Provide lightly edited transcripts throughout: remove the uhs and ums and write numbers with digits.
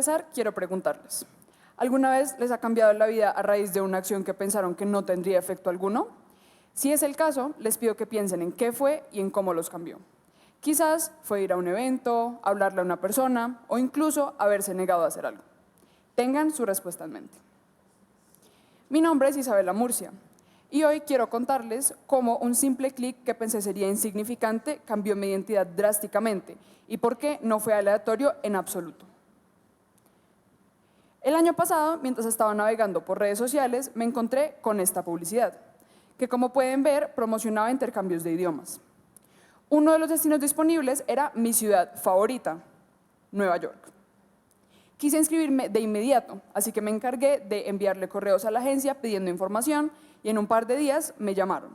empezar, quiero preguntarles, ¿alguna vez les ha cambiado la vida a raíz de una acción que pensaron que no tendría efecto alguno? Si es el caso, les pido que piensen en qué fue y en cómo los cambió. Quizás fue ir a un evento, hablarle a una persona o incluso haberse negado a hacer algo. Tengan su respuesta en mente. Mi nombre es Isabela Murcia y hoy quiero contarles cómo un simple clic que pensé sería insignificante cambió mi identidad drásticamente y por qué no fue aleatorio en absoluto. El año pasado, mientras estaba navegando por redes sociales, me encontré con esta publicidad, que como pueden ver, promocionaba intercambios de idiomas. Uno de los destinos disponibles era mi ciudad favorita, Nueva York. Quise inscribirme de inmediato, así que me encargué de enviarle correos a la agencia pidiendo información y en un par de días me llamaron.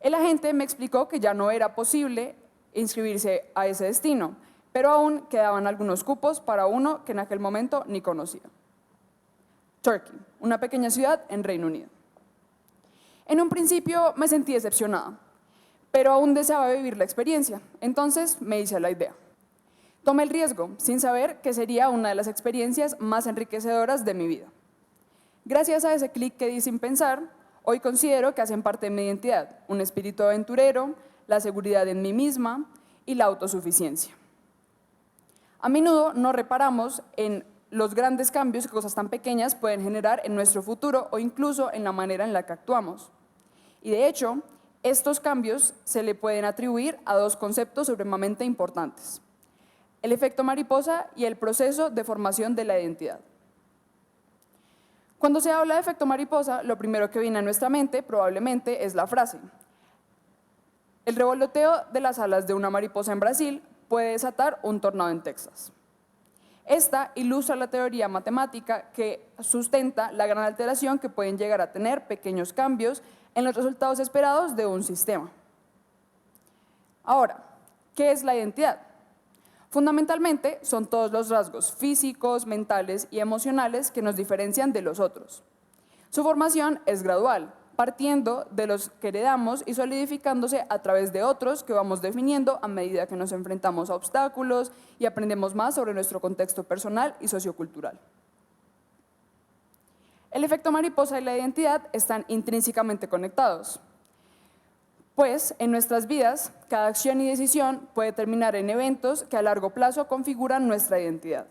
El agente me explicó que ya no era posible inscribirse a ese destino, pero aún quedaban algunos cupos para uno que en aquel momento ni conocía. Turkey, una pequeña ciudad en Reino Unido. En un principio me sentí decepcionada, pero aún deseaba vivir la experiencia, entonces me hice a la idea. Tomé el riesgo, sin saber que sería una de las experiencias más enriquecedoras de mi vida. Gracias a ese clic que di sin pensar, hoy considero que hacen parte de mi identidad, un espíritu aventurero, la seguridad en mí misma y la autosuficiencia. A menudo no reparamos en los grandes cambios que cosas tan pequeñas pueden generar en nuestro futuro o incluso en la manera en la que actuamos. Y de hecho, estos cambios se le pueden atribuir a dos conceptos supremamente importantes: el efecto mariposa y el proceso de formación de la identidad. Cuando se habla de efecto mariposa, lo primero que viene a nuestra mente probablemente es la frase: el revoloteo de las alas de una mariposa en Brasil puede desatar un tornado en Texas. Esta ilustra la teoría matemática que sustenta la gran alteración que pueden llegar a tener pequeños cambios en los resultados esperados de un sistema. Ahora, ¿qué es la identidad? Fundamentalmente, son todos los rasgos físicos, mentales y emocionales que nos diferencian de los otros. Su formación es gradual, partiendo de los que heredamos y solidificándose a través de otros que vamos definiendo a medida que nos enfrentamos a obstáculos y aprendemos más sobre nuestro contexto personal y sociocultural. El efecto mariposa y la identidad están intrínsecamente conectados, pues en nuestras vidas cada acción y decisión puede terminar en eventos que a largo plazo configuran nuestra identidad.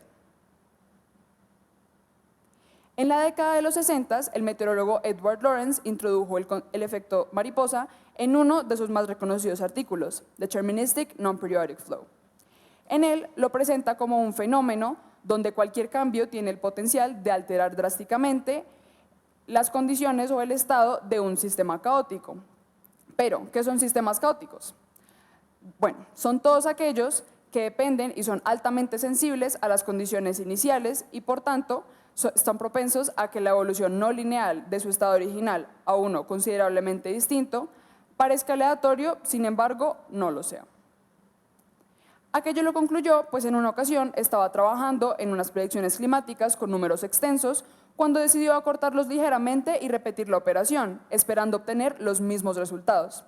En la década de los 60, el meteorólogo Edward Lorenz introdujo el efecto mariposa en uno de sus más reconocidos artículos, Deterministic Non-Periodic Flow. En él lo presenta como un fenómeno donde cualquier cambio tiene el potencial de alterar drásticamente las condiciones o el estado de un sistema caótico. Pero, ¿qué son sistemas caóticos? Bueno, son todos aquellos que dependen y son altamente sensibles a las condiciones iniciales y, por tanto, están propensos a que la evolución no lineal de su estado original a uno considerablemente distinto parezca aleatorio, sin embargo, no lo sea. Aquello lo concluyó, pues en una ocasión estaba trabajando en unas predicciones climáticas con números extensos, cuando decidió acortarlos ligeramente y repetir la operación, esperando obtener los mismos resultados.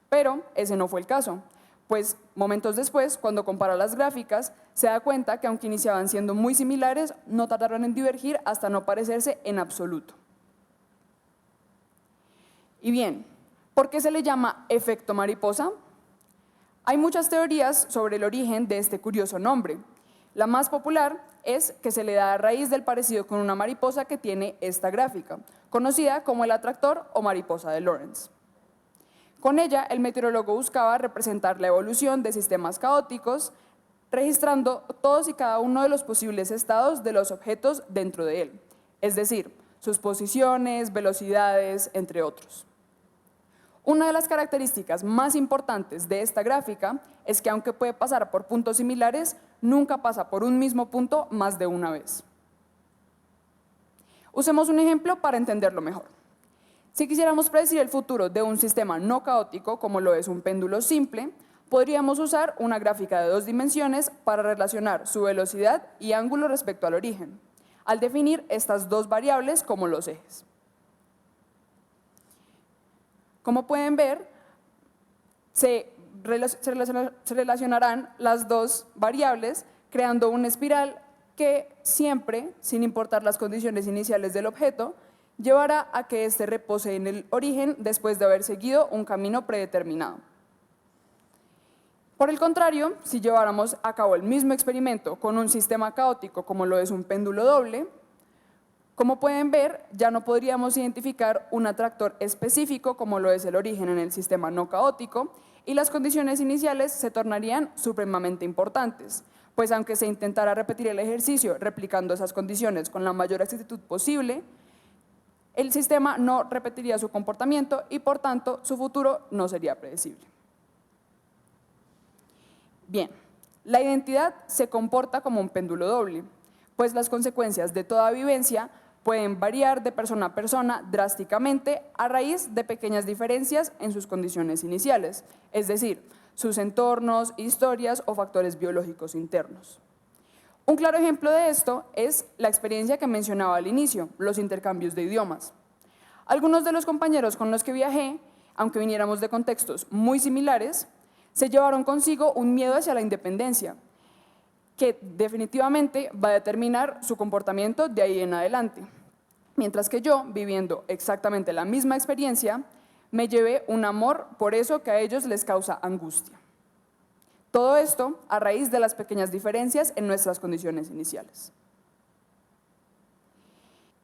Pero ese no fue el caso, pues momentos después, cuando compara las gráficas, se da cuenta que aunque iniciaban siendo muy similares, no tardaron en divergir hasta no parecerse en absoluto. Y bien, ¿por qué se le llama efecto mariposa? Hay muchas teorías sobre el origen de este curioso nombre. La más popular es que se le da a raíz del parecido con una mariposa que tiene esta gráfica, conocida como el atractor o mariposa de Lorenz. Con ella, el meteorólogo buscaba representar la evolución de sistemas caóticos, registrando todos y cada uno de los posibles estados de los objetos dentro de él, es decir, sus posiciones, velocidades, entre otros. Una de las características más importantes de esta gráfica es que, aunque puede pasar por puntos similares, nunca pasa por un mismo punto más de una vez. Usemos un ejemplo para entenderlo mejor. Si quisiéramos predecir el futuro de un sistema no caótico, como lo es un péndulo simple, podríamos usar una gráfica de 2 dimensiones para relacionar su velocidad y ángulo respecto al origen, al definir estas dos variables como los ejes. Como pueden ver, se relacionarán las dos variables creando una espiral que siempre, sin importar las condiciones iniciales del objeto, llevará a que éste repose en el origen después de haber seguido un camino predeterminado. Por el contrario, si lleváramos a cabo el mismo experimento con un sistema caótico como lo es un péndulo doble, como pueden ver, ya no podríamos identificar un atractor específico como lo es el origen en el sistema no caótico, y las condiciones iniciales se tornarían supremamente importantes, pues aunque se intentara repetir el ejercicio replicando esas condiciones con la mayor exactitud posible, el sistema no repetiría su comportamiento y por tanto su futuro no sería predecible. Bien, la identidad se comporta como un péndulo doble, pues las consecuencias de toda vivencia pueden variar de persona a persona drásticamente a raíz de pequeñas diferencias en sus condiciones iniciales, es decir, sus entornos, historias o factores biológicos internos. Un claro ejemplo de esto es la experiencia que mencionaba al inicio, los intercambios de idiomas. Algunos de los compañeros con los que viajé, aunque viniéramos de contextos muy similares, se llevaron consigo un miedo hacia la independencia, que definitivamente va a determinar su comportamiento de ahí en adelante. Mientras que yo, viviendo exactamente la misma experiencia, me llevé un amor por eso que a ellos les causa angustia. Todo esto a raíz de las pequeñas diferencias en nuestras condiciones iniciales.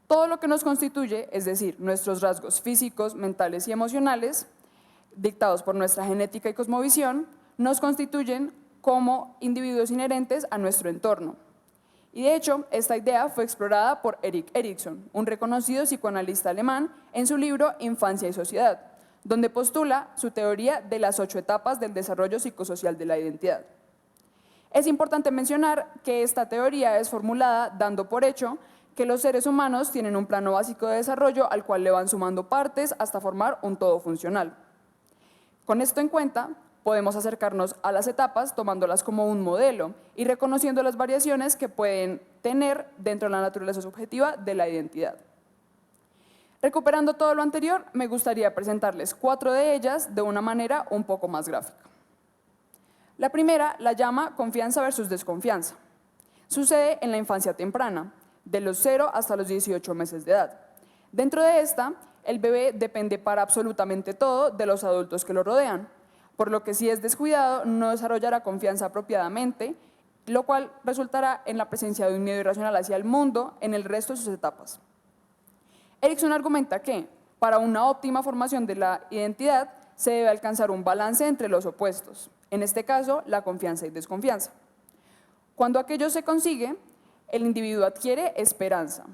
Todo lo que nos constituye, es decir, nuestros rasgos físicos, mentales y emocionales, dictados por nuestra genética y cosmovisión, nos constituyen como individuos inherentes a nuestro entorno. Y de hecho, esta idea fue explorada por Erik Erikson, un reconocido psicoanalista alemán, en su libro Infancia y Sociedad, donde postula su teoría de las 8 etapas del desarrollo psicosocial de la identidad. Es importante mencionar que esta teoría es formulada dando por hecho que los seres humanos tienen un plano básico de desarrollo al cual le van sumando partes hasta formar un todo funcional. Con esto en cuenta, podemos acercarnos a las etapas tomándolas como un modelo y reconociendo las variaciones que pueden tener dentro de la naturaleza subjetiva de la identidad. Recuperando todo lo anterior, me gustaría presentarles 4 de ellas de una manera un poco más gráfica. La primera la llama confianza versus desconfianza. Sucede en la infancia temprana, de los 0 hasta los 18 meses de edad. Dentro de esta, el bebé depende para absolutamente todo de los adultos que lo rodean, por lo que si es descuidado no desarrollará confianza apropiadamente, lo cual resultará en la presencia de un miedo irracional hacia el mundo en el resto de sus etapas. Erikson argumenta que, para una óptima formación de la identidad, se debe alcanzar un balance entre los opuestos, en este caso, la confianza y desconfianza. Cuando aquello se consigue, el individuo adquiere esperanza,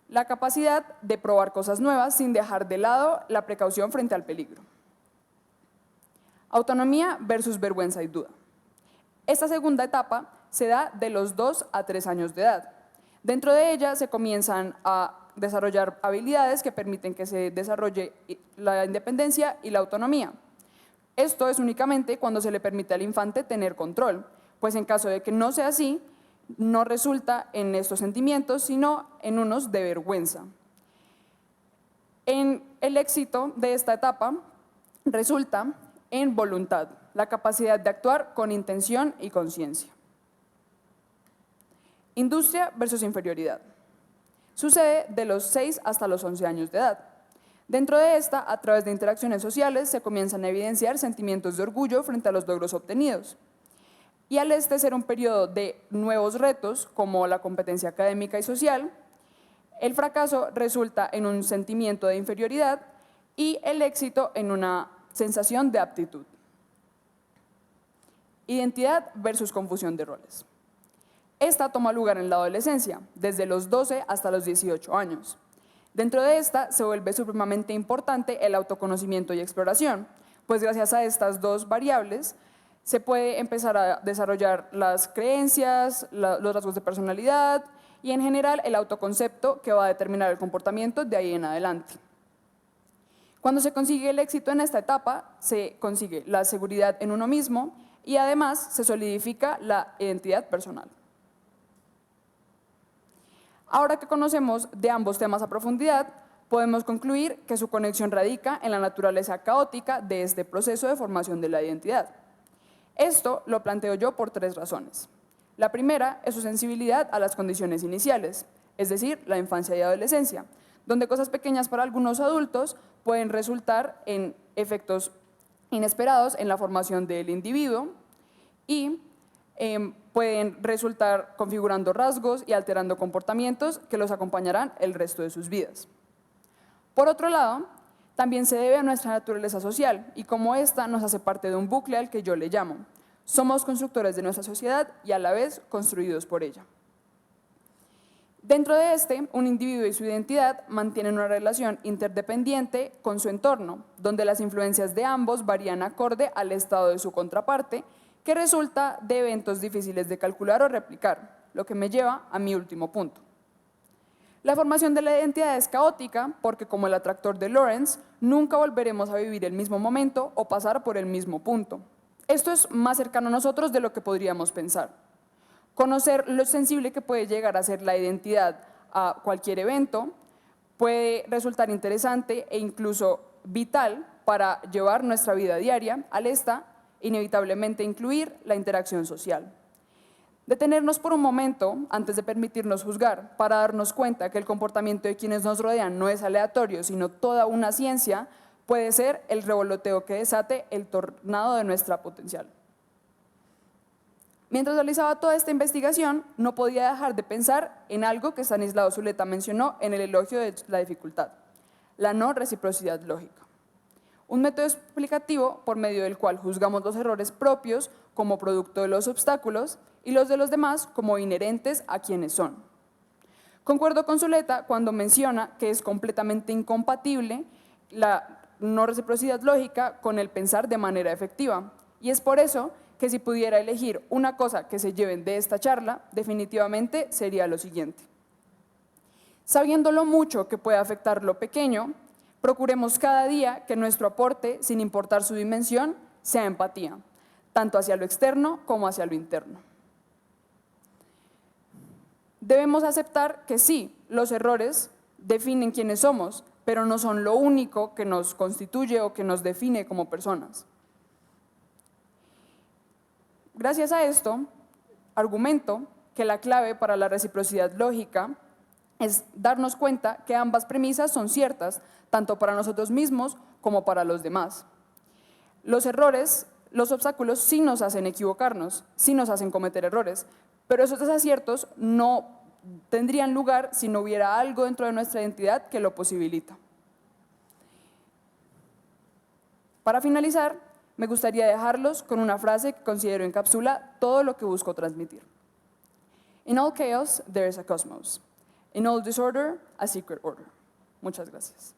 la capacidad de probar cosas nuevas sin dejar de lado la precaución frente al peligro. Autonomía versus vergüenza y duda. Esta segunda etapa se da de los 2 a 3 años de edad. Dentro de ella se comienzan a desarrollar habilidades que permiten que se desarrolle la independencia y la autonomía. Esto es únicamente cuando se le permite al infante tener control, pues en caso de que no sea así, no resulta en estos sentimientos, sino en unos de vergüenza. En el éxito de esta etapa resulta en voluntad, la capacidad de actuar con intención y conciencia. Industria versus inferioridad. Sucede de los 6 hasta los 11 años de edad. Dentro de esta, a través de interacciones sociales, se comienzan a evidenciar sentimientos de orgullo frente a los logros obtenidos. Y al ser un periodo de nuevos retos, como la competencia académica y social, el fracaso resulta en un sentimiento de inferioridad y el éxito en una sensación de aptitud. Identidad versus confusión de roles. Esta toma lugar en la adolescencia, desde los 12 hasta los 18 años. Dentro de esta se vuelve supremamente importante el autoconocimiento y exploración, pues gracias a estas 2 variables se puede empezar a desarrollar las creencias, los rasgos de personalidad y en general el autoconcepto que va a determinar el comportamiento de ahí en adelante. Cuando se consigue el éxito en esta etapa, se consigue la seguridad en uno mismo y además se solidifica la identidad personal. Ahora que conocemos de ambos temas a profundidad, podemos concluir que su conexión radica en la naturaleza caótica de este proceso de formación de la identidad. Esto lo planteo yo por 3 razones. La primera es su sensibilidad a las condiciones iniciales, es decir, la infancia y adolescencia, donde cosas pequeñas para algunos adultos pueden resultar en efectos inesperados en la formación del individuo y pueden resultar configurando rasgos y alterando comportamientos que los acompañarán el resto de sus vidas. Por otro lado, también se debe a nuestra naturaleza social y cómo ésta nos hace parte de un bucle al que yo le llamo. Somos constructores de nuestra sociedad y a la vez construidos por ella. Dentro de este, un individuo y su identidad mantienen una relación interdependiente con su entorno, donde las influencias de ambos varían acorde al estado de su contraparte, que resulta de eventos difíciles de calcular o replicar, lo que me lleva a mi último punto. La formación de la identidad es caótica porque, como el atractor de Lorentz, nunca volveremos a vivir el mismo momento o pasar por el mismo punto. Esto es más cercano a nosotros de lo que podríamos pensar. Conocer lo sensible que puede llegar a ser la identidad a cualquier evento puede resultar interesante e incluso vital para llevar nuestra vida diaria, al esta inevitablemente incluir la interacción social. Detenernos por un momento antes de permitirnos juzgar para darnos cuenta que el comportamiento de quienes nos rodean no es aleatorio, sino toda una ciencia, puede ser el revoloteo que desate el tornado de nuestra potencial. Mientras realizaba toda esta investigación, no podía dejar de pensar en algo que Stanislao Zuleta mencionó en el elogio de la dificultad: la no reciprocidad lógica. Un método explicativo por medio del cual juzgamos los errores propios como producto de los obstáculos y los de los demás como inherentes a quienes son. Concuerdo con Zuleta cuando menciona que es completamente incompatible la no reciprocidad lógica con el pensar de manera efectiva, y es por eso que si pudiera elegir una cosa que se lleven de esta charla, definitivamente sería lo siguiente. Sabiendo lo mucho que puede afectar lo pequeño, procuremos cada día que nuestro aporte, sin importar su dimensión, sea empatía, tanto hacia lo externo como hacia lo interno. Debemos aceptar que sí, los errores definen quiénes somos, pero no son lo único que nos constituye o que nos define como personas. Gracias a esto, argumento que la clave para la reciprocidad lógica es darnos cuenta que ambas premisas son ciertas, tanto para nosotros mismos como para los demás. Los errores, los obstáculos sí nos hacen equivocarnos, sí nos hacen cometer errores, pero esos desaciertos no tendrían lugar si no hubiera algo dentro de nuestra identidad que lo posibilita. Para finalizar, me gustaría dejarlos con una frase que considero encapsula todo lo que busco transmitir. In all chaos, there is a cosmos. In all disorder, a secret order. Muchas gracias.